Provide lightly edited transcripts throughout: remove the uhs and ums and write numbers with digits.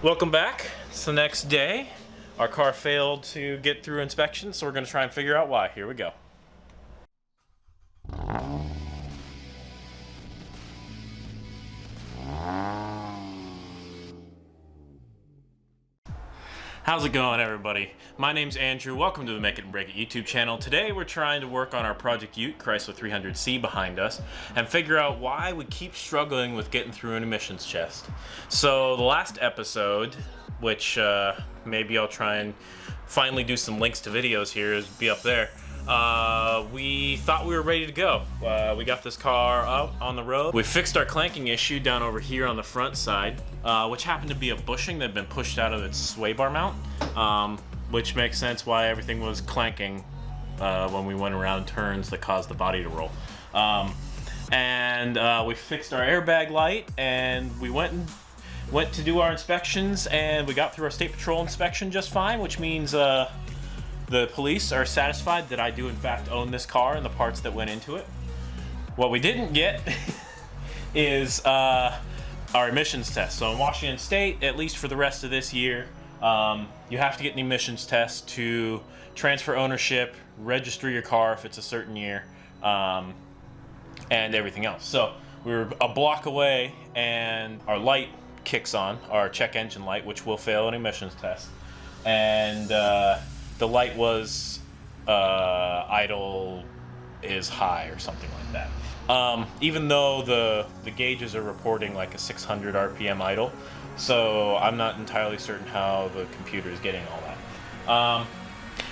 Welcome back. It's the next day. Our car failed to get through inspection, so we're going to try and figure out why. Here we go. How's it going, everybody? My name's Andrew. Welcome to the Make It and Break It YouTube channel. Today we're trying to work on our Project Ute Chrysler 300C behind us and figure out why we keep struggling with getting through an emissions test. So the last episode, which maybe I'll try and finally do some links to videos here, is be up there. We thought we were ready to go. We got this car out on the road. We fixed our clanking issue down over here on the front side, which happened to be a bushing that had been pushed out of its sway bar mount, which makes sense why everything was clanking when we went around turns that caused the body to roll. We fixed our airbag light, and we went to do our inspections, and we got through our state patrol inspection just fine, which means the police are satisfied that I do in fact own this car and the parts that went into it. What we didn't get is our emissions test. So in Washington State, at least for the rest of this year, you have to get an emissions test to transfer ownership, register your car if it's a certain year, and everything else. So we were a block away and our light kicks on, our check engine light, which will fail an emissions test. And the light was idle is high or something like that. Even though the gauges are reporting like a 600 RPM idle, so I'm not entirely certain how the computer is getting all that.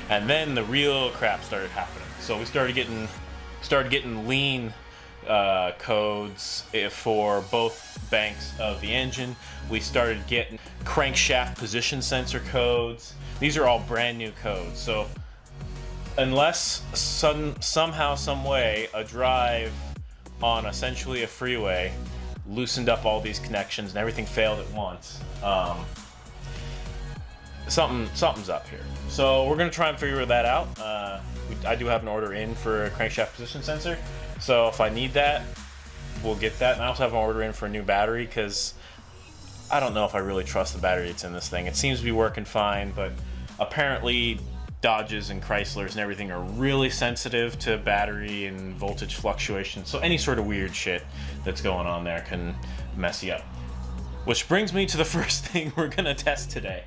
And then the real crap started happening. So we started getting lean codes for both banks of the engine. We started getting crankshaft position sensor codes. These are all brand new codes. So unless somehow, some way, a drive on essentially a freeway loosened up all these connections and everything failed at once, something's up here. So we're gonna try and figure that out. I do have an order in for a crankshaft position sensor, so if I need that, we'll get that. And I also have an order in for a new battery, because I don't know if I really trust the battery that's in this thing. It seems to be working fine, but apparently Dodges and Chryslers and everything are really sensitive to battery and voltage fluctuations. So any sort of weird shit that's going on there can mess you up. Which brings me to the first thing we're gonna test today.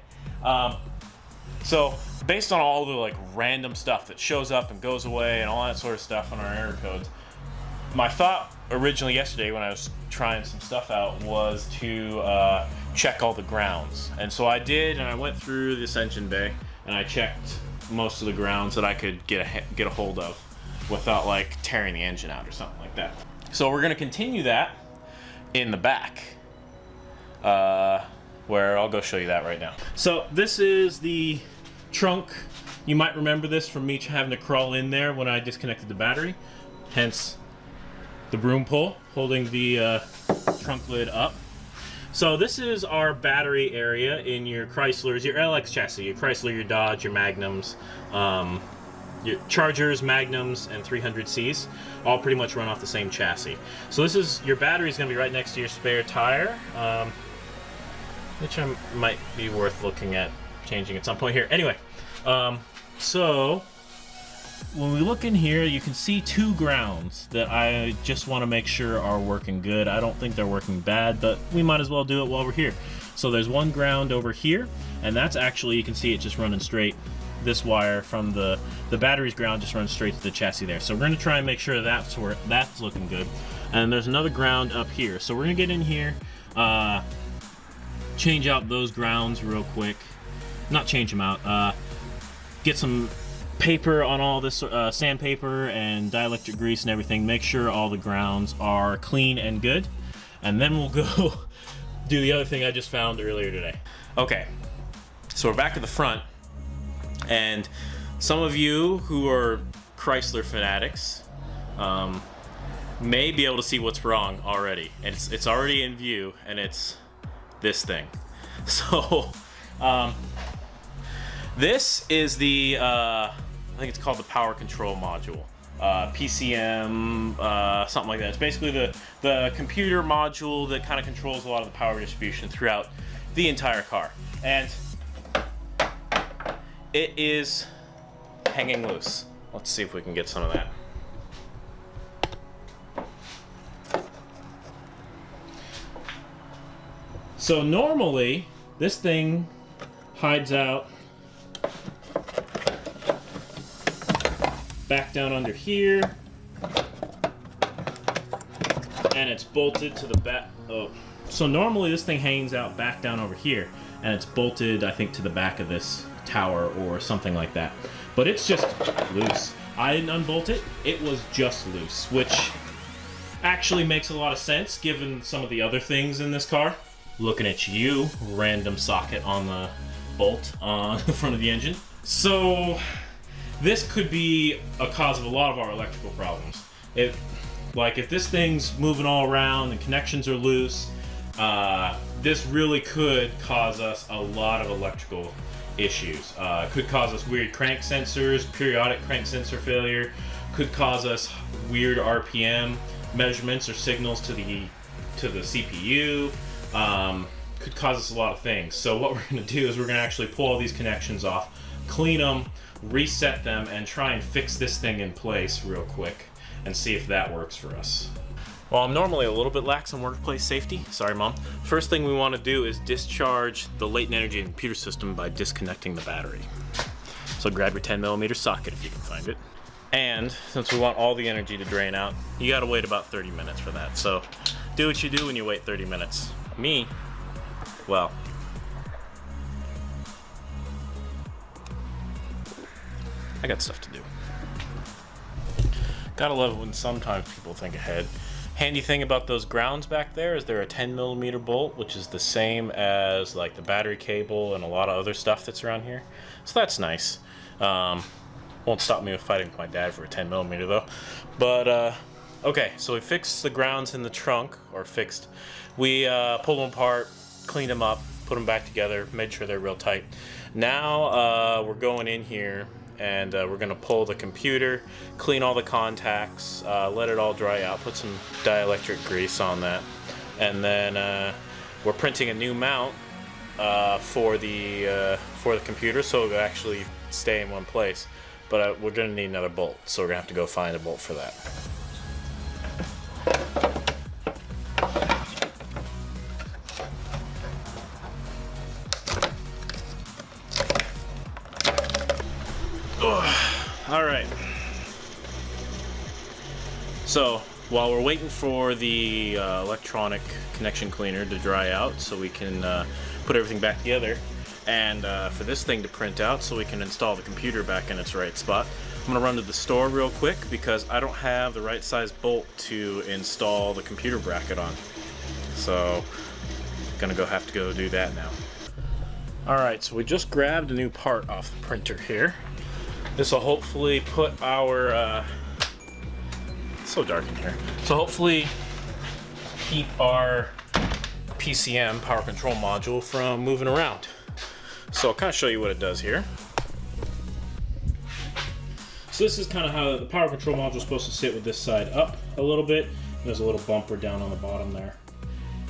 So based on all the like random stuff that shows up and goes away and all that sort of stuff on our error codes, my thought originally yesterday when I was trying some stuff out was to check all the grounds. And so I did, and I went through this engine bay and I checked most of the grounds that I could get a hold of without like tearing the engine out or something like that. So we're gonna continue that in the back, where I'll go show you that right now. So this is the trunk. You might remember this from me having to crawl in there when I disconnected the battery, hence the broom pull holding the trunk lid up. So this is our battery area in your Chryslers, your LX chassis, your Chrysler, your Dodge, your Magnums, your Chargers, Magnums, and 300Cs, all pretty much run off the same chassis. So this is, your battery is going to be right next to your spare tire, which might be worth looking at changing at some point here. Anyway, so when we look in here, you can see two grounds that I just want to make sure are working good. I don't think they're working bad, but we might as well do it while we're here. So there's one ground over here, and that's actually, you can see it just running straight. This wire from the battery's ground just runs straight to the chassis there. So we're going to try and make sure that's looking good. And there's another ground up here. So we're going to get in here, change out those grounds real quick. Not change them out. Get some paper on all this, sandpaper and dielectric grease and everything. Make sure all the grounds are clean and good, and then we'll go do the other thing I just found earlier today. Okay, so we're back at the front, and some of you who are Chrysler fanatics may be able to see what's wrong already, and it's already in view, and it's this thing. So this is the I think it's called the power control module, PCM, something like that. It's basically the computer module that kind of controls a lot of the power distribution throughout the entire car. And it is hanging loose. Let's see if we can get some of that. So normally, this thing hides out back down under here, and it's bolted to the back. Oh, so normally this thing hangs out back down over here, and it's bolted, I think, to the back of this tower or something like that. But it's just loose. I didn't unbolt it, it was just loose, which actually makes a lot of sense given some of the other things in this car. Looking at you, random socket on the bolt on the front of the engine. So this could be a cause of a lot of our electrical problems. If this thing's moving all around and connections are loose, this really could cause us a lot of electrical issues. It could cause us weird crank sensors, periodic crank sensor failure, could cause us weird RPM measurements or signals to the CPU, could cause us a lot of things. So what we're going to do is we're going to actually pull all these connections off, clean them, reset them, and try and fix this thing in place real quick and see if that works for us. Well, I'm normally a little bit lax on workplace safety. Sorry, Mom. First thing we want to do is discharge the latent energy in the computer system by disconnecting the battery. So grab your 10mm socket if you can find it. And since we want all the energy to drain out, you gotta wait about 30 minutes for that. So do what you do when you wait 30 minutes. Me, well, I got stuff to do. Gotta love it when sometimes people think ahead. Handy thing about those grounds back there is they're a 10mm bolt, which is the same as like the battery cable and a lot of other stuff that's around here. So that's nice. Won't stop me with fighting with my dad for a 10mm though. But okay, so we fixed the grounds in the trunk, or fixed. We pulled them apart, cleaned them up, put them back together, made sure they're real tight. Now we're going in here and we're gonna pull the computer, clean all the contacts, let it all dry out, put some dielectric grease on that, and then we're printing a new mount for the computer, so it'll actually stay in one place. But we're gonna need another bolt, so we're gonna have to go find a bolt for that. All right. So while we're waiting for the electronic connection cleaner to dry out so we can put everything back together, and for this thing to print out so we can install the computer back in its right spot, I'm gonna run to the store real quick because I don't have the right size bolt to install the computer bracket on. So gonna have to go do that now. All right, so we just grabbed a new part off the printer here. This will hopefully put our it's so dark in here. So hopefully keep our PCM, power control module, from moving around. So I'll kind of show you what it does here. So this is kind of how the power control module is supposed to sit, with this side up a little bit. There's a little bumper down on the bottom there.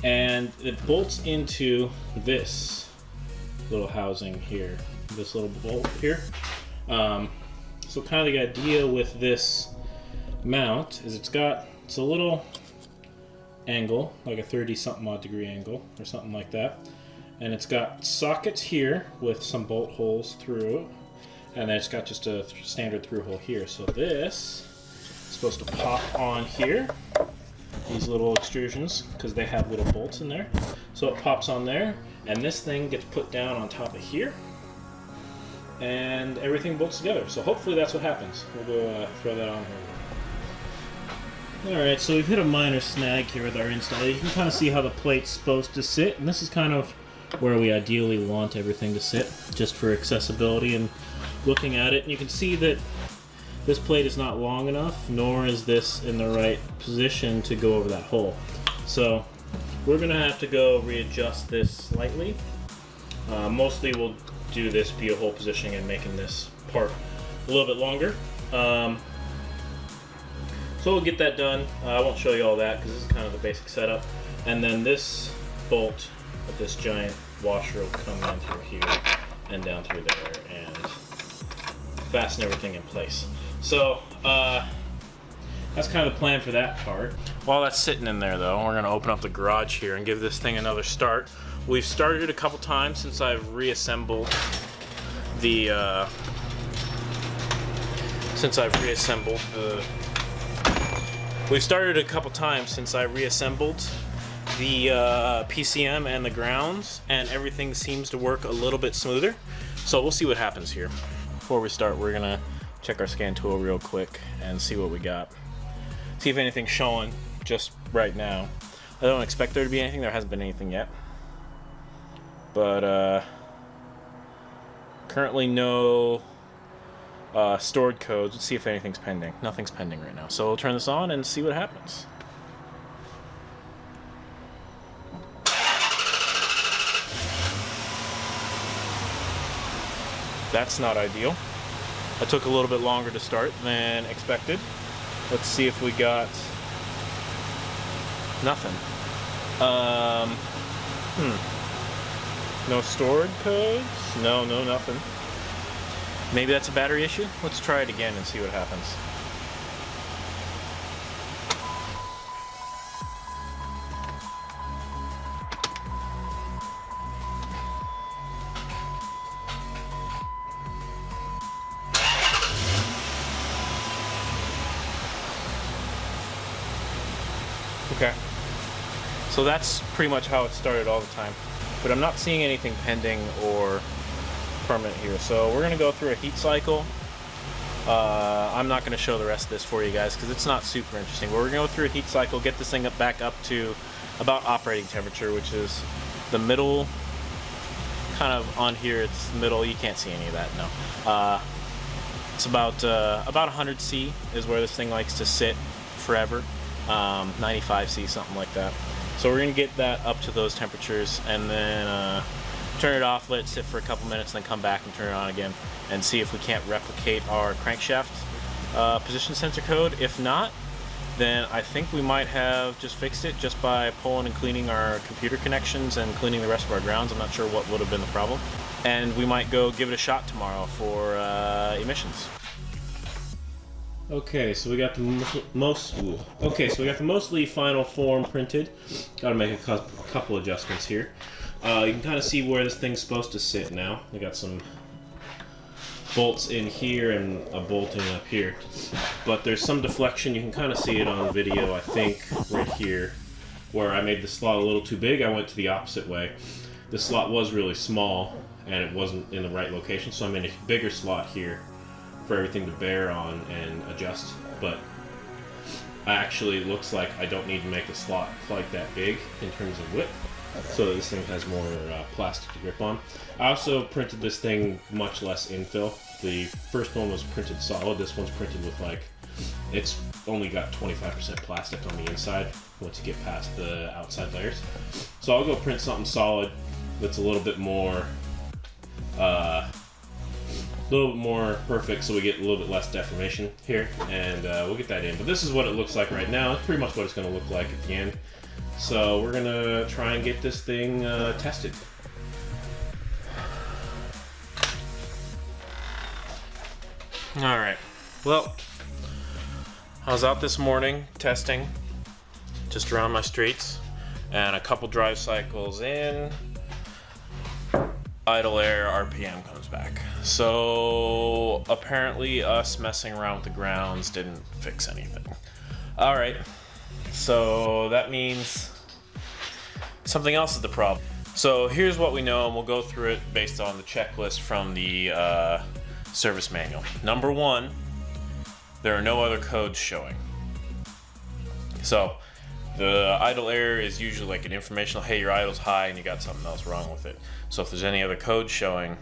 And it bolts into this little housing here, this little bolt here. So kind of the idea with this mount is it's a little angle, like a 30-something odd degree angle or something like that. And it's got sockets here with some bolt holes through it. And then it's got just a standard through hole here. So this is supposed to pop on here, these little extrusions, because they have little bolts in there. So it pops on there, and this thing gets put down on top of here, and everything bolts together. So hopefully that's what happens. We'll go throw that on here. Alright, so we've hit a minor snag here with our install. You can kind of see how the plate's supposed to sit, and this is kind of where we ideally want everything to sit, just for accessibility and looking at it. And you can see that this plate is not long enough, nor is this in the right position to go over that hole. So we're going to have to go readjust this slightly. Mostly we'll do this via hole positioning and making this part a little bit longer. So we'll get that done. I won't show you all that because this is kind of the basic setup. And then this bolt with this giant washer will come in through here and down through there and fasten everything in place. So that's kind of the plan for that part. While that's sitting in there though, we're gonna open up the garage here and give this thing another start. We've started it a couple times since I've reassembled the We've started a couple times since I reassembled the PCM and the grounds, and everything seems to work a little bit smoother. So we'll see what happens here. Before we start, we're gonna check our scan tool real quick and see what we got. See if anything's showing just right now. I don't expect there to be anything. There hasn't been anything yet. But currently no stored codes. Let's see if anything's pending. Nothing's pending right now. So we'll turn this on and see what happens. That's not ideal. It took a little bit longer to start than expected. Let's see if we got nothing. No stored codes? No, nothing. Maybe that's a battery issue? Let's try it again and see what happens. Okay. So that's pretty much how it started all the time. But I'm not seeing anything pending or permanent here. So we're going to go through a heat cycle. I'm not going to show the rest of this for you guys because it's not super interesting. But we're going to go through a heat cycle, get this thing back up to about operating temperature, which is the middle, kind of on here, it's middle. You can't see any of that, no. It's about 100 C is where this thing likes to sit forever. 95 C, something like that. So we're going to get that up to those temperatures and then turn it off, let it sit for a couple minutes, then come back and turn it on again and see if we can't replicate our crankshaft position sensor code. If not, then I think we might have just fixed it just by pulling and cleaning our computer connections and cleaning the rest of our grounds. I'm not sure what would have been the problem. And we might go give it a shot tomorrow for emissions. Okay, so we got the mostly final form printed. Got to make a couple adjustments here. You can kind of see where this thing's supposed to sit now. We got some bolts in here and a bolting up here, but there's some deflection. You can kind of see it on the video, I think, right here, where I made the slot a little too big. I went to the opposite way. The slot was really small and it wasn't in the right location, so I made a bigger slot here for everything to bear on and adjust, but actually it looks like I don't need to make the slot quite that big in terms of width, so that this thing has more plastic to grip on. I also printed this thing much less infill. The first one was printed solid. This one's printed with it's only got 25% plastic on the inside once you get past the outside layers. So I'll go print something solid that's a little bit more perfect, so we get a little bit less deformation here, and we'll get that in. But this is what it looks like right now. It's pretty much what it's going to look like at the end. So we're going to try and get this thing tested. Alright, well, I was out this morning testing just around my streets, and a couple drive cycles in, idle air RPM comes back. So apparently us messing around with the grounds didn't fix anything. Alright, so that means something else is the problem. So here's what we know, and we'll go through it based on the checklist from the service manual. Number one, there are no other codes showing. So the idle air is usually like an informational, hey, your idle's high and you got something else wrong with it. So if there's any other codes showing,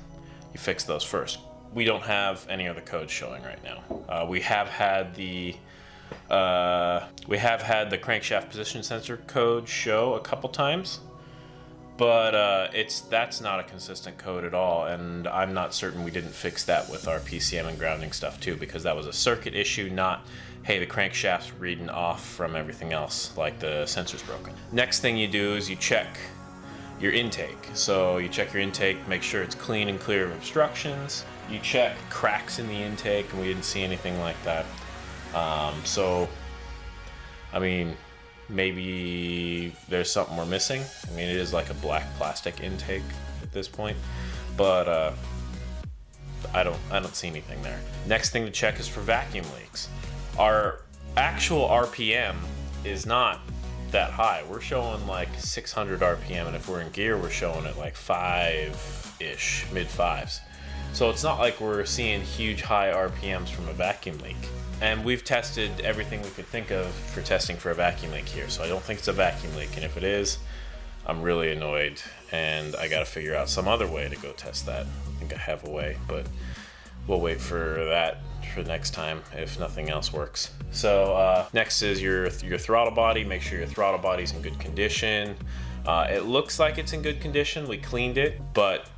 you fix those first. We don't have any other codes showing right now. We have had the crankshaft position sensor code show a couple times, but that's not a consistent code at all, and I'm not certain we didn't fix that with our PCM and grounding stuff too, because that was a circuit issue, not, hey, the crankshaft's reading off from everything else, like the sensor's broken. Next thing you do is you check your intake. So you check your intake, make sure it's clean and clear of obstructions. You check cracks in the intake, and we didn't see anything like that. So, I mean, maybe there's something we're missing. I mean, it is like a black plastic intake at this point, but I don't see anything there. Next thing to check is for vacuum leaks. Our actual RPM is not that high. We're showing like 600 RPM, and if we're in gear, we're showing it like 5-ish, mid 5s. So it's not like we're seeing huge high RPMs from a vacuum leak. And we've tested everything we could think of for testing for a vacuum leak here, so I don't think it's a vacuum leak, and if it is, I'm really annoyed, and I gotta figure out some other way to go test that. I think I have a way, but we'll wait for that for next time if nothing else works. So next is your throttle body. Make sure your throttle body's in good condition. It looks like it's in good condition. We cleaned it, but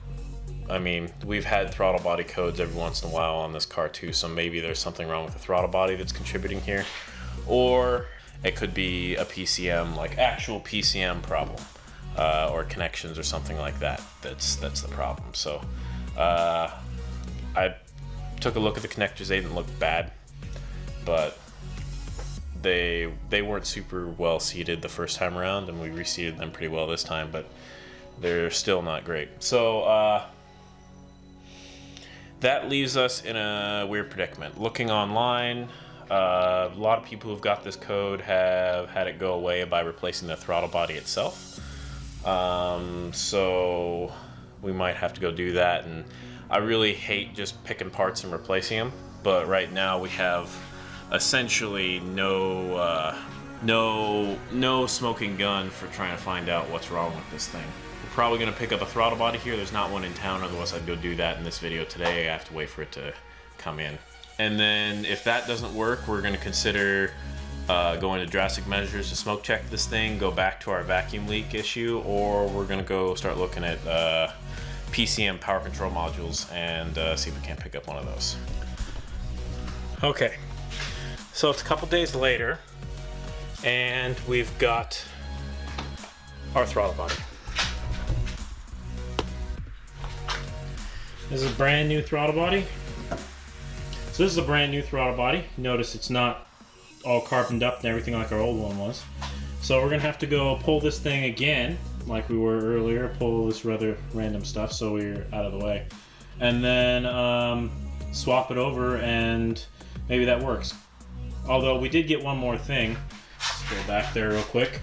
I mean, we've had throttle body codes every once in a while on this car too, so maybe there's something wrong with the throttle body that's contributing here. Or it could be a PCM, like actual PCM problem, or connections or something like that. That's the problem. So I took a look at the connectors. They didn't look bad, but they weren't super well seated the first time around, and we reseated them pretty well this time, but they're still not great. So that leaves us in a weird predicament. Looking online, a lot of people who've got this code have had it go away by replacing the throttle body itself. So we might have to go do that, and I really hate just picking parts and replacing them, but right now we have essentially no smoking gun for trying to find out what's wrong with this thing. We're probably going to pick up a throttle body here. There's not one in town, otherwise I'd go do that in this video today. I have to wait for it to come in. And then if that doesn't work, we're going to consider going to drastic measures to smoke check this thing, go back to our vacuum leak issue, or we're going to go start looking at PCM power control modules and see if we can't pick up one of those. Okay, so it's a couple days later, and we've got our throttle body. This is a brand new throttle body. So this is a brand new throttle body. Notice it's not all carboned up and everything like our old one was. So we're gonna have to go pull this thing again, like we were earlier, pull this rather random stuff so we're out of the way. And then swap it over, and maybe that works. Although we did get one more thing. Let's go back there real quick.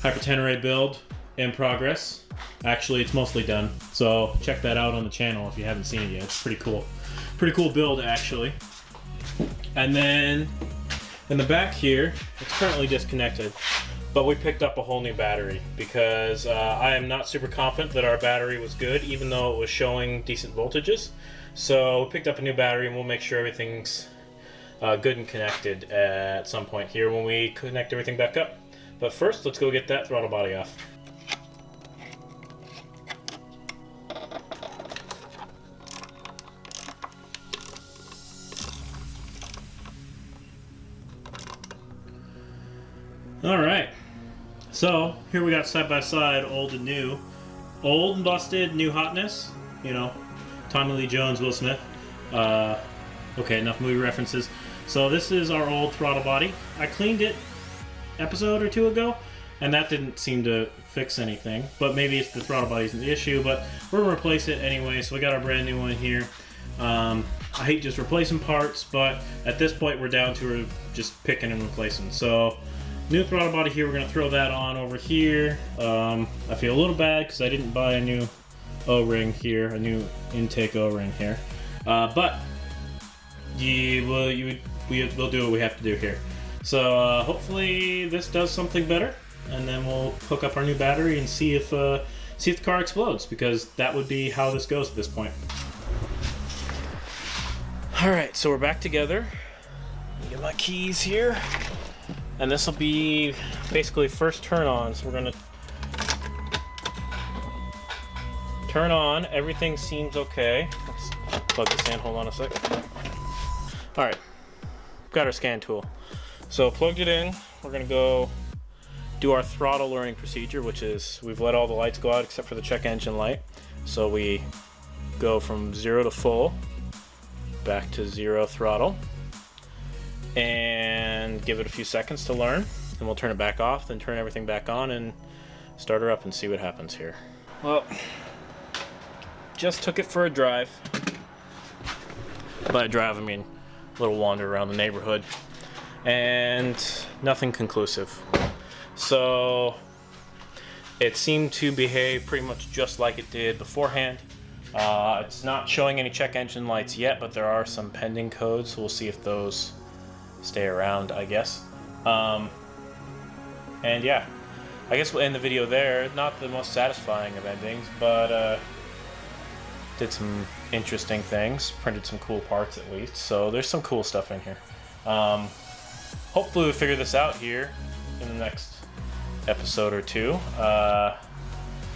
Hypertenere build in progress. Actually, it's mostly done, so check that out on the channel if you haven't seen it yet. It's pretty cool. Pretty cool build, actually. And then in the back here, it's currently disconnected, but we picked up a whole new battery because I am not super confident that our battery was good, even though it was showing decent voltages. So we picked up a new battery, and we'll make sure everything's good and connected at some point here when we connect everything back up. But first, let's go get that throttle body off. Alright, so here we got side by side old and new. Old and busted, new hotness, you know, Tommy Lee Jones, Will Smith. Okay, enough movie references. So this is our old throttle body. I cleaned it episode or two ago, and that didn't seem to fix anything, but maybe it's the throttle body's the issue, but we're gonna replace it anyway. So we got our brand new one here. I hate just replacing parts, but at this point we're down to just picking and replacing. So new throttle body here, we're going to throw that on over here. I feel a little bad because I didn't buy a new O-ring here, a new intake O-ring here. But we'll do what we have to do here. So hopefully this does something better, and then we'll hook up our new battery and see if the car explodes, because that would be how this goes at this point. Alright, so we're back together. Get my keys here. And this will be basically first turn on. So we're gonna turn on. Everything seems okay. Let's plug this in, hold on a sec. All right, got our scan tool. So plugged it in. We're gonna go do our throttle learning procedure, which is we've let all the lights go out except for the check engine light. So we go from 0 to full, back to 0 throttle, and give it a few seconds to learn. Then we'll turn it back off, then turn everything back on and start her up and see what happens here. Well, just took it for a drive. By drive, I mean a little wander around the neighborhood, and nothing conclusive. So it seemed to behave pretty much just like it did beforehand. It's not showing any check engine lights yet, but there are some pending codes, so we'll see if those stay around, I guess. And yeah, I guess we'll end the video there. Not the most satisfying of endings, but did some interesting things, printed some cool parts at least, so there's some cool stuff in here. Hopefully we'll figure this out here in the next episode or two. I'm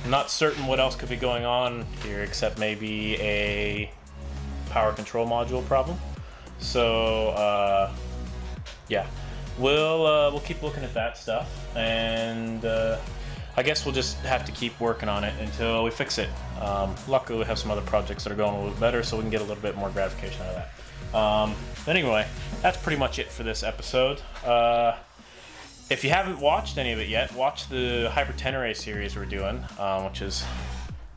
not certain what else could be going on here except maybe a power control module problem. So yeah, we'll keep looking at that stuff, and I guess we'll just have to keep working on it until we fix it. Luckily we have some other projects that are going a little bit better, so we can get a little bit more gratification out of that. But anyway, that's pretty much it for this episode. If you haven't watched any of it yet, watch the Hypertenere series we're doing, which is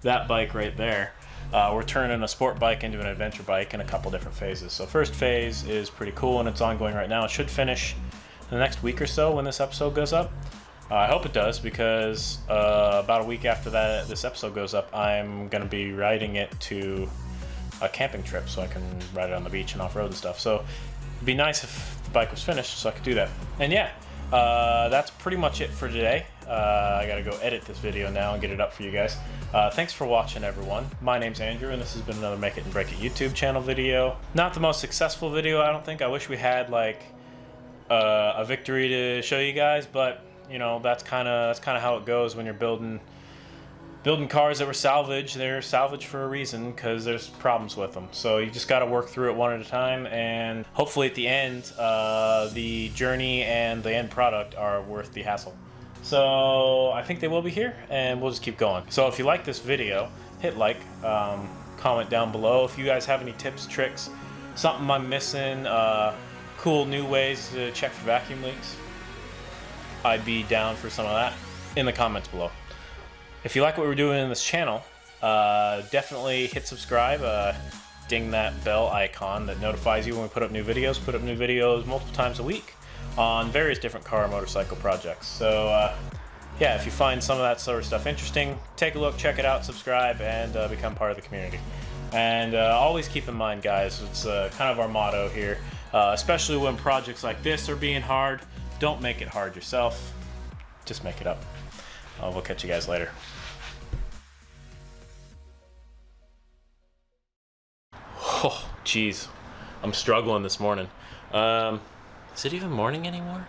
that bike right there. We're turning a sport bike into an adventure bike in a couple different phases. So first phase is pretty cool and it's ongoing right now. It should finish in the next week or so when this episode goes up. I hope it does, because about a week after this episode goes up, I'm going to be riding it to a camping trip so I can ride it on the beach and off-road and stuff. So it'd be nice if the bike was finished so I could do that. And yeah, that's pretty much it for today. I gotta go edit this video now and get it up for you guys. Thanks for watching, everyone. My name's Andrew, and this has been another Make It and Break It YouTube channel video. Not the most successful video, I don't think. I wish we had like a victory to show you guys, but you know, that's kind of how it goes when you're building cars that were salvage. They're salvage for a reason, because there's problems with them. So you just got to work through it one at a time, and hopefully at the end, the journey and the end product are worth the hassle. So I think they will be here, and we'll just keep going. So if you like this video, hit like, comment down below if you guys have any tips, tricks, something I'm missing, cool new ways to check for vacuum leaks. I'd be down for some of that in the comments below. If you like what we're doing in this channel, definitely hit subscribe, ding that bell icon that notifies you when we put up new videos. Put up new videos multiple times a week on various different car and motorcycle projects. So yeah, if you find some of that sort of stuff interesting, take a look, check it out, subscribe, and become part of the community. And always keep in mind, guys, it's kind of our motto here, especially when projects like this are being hard. Don't make it hard yourself, just make it up. We'll catch you guys later. Oh, jeez, I'm struggling this morning. Is it even morning anymore?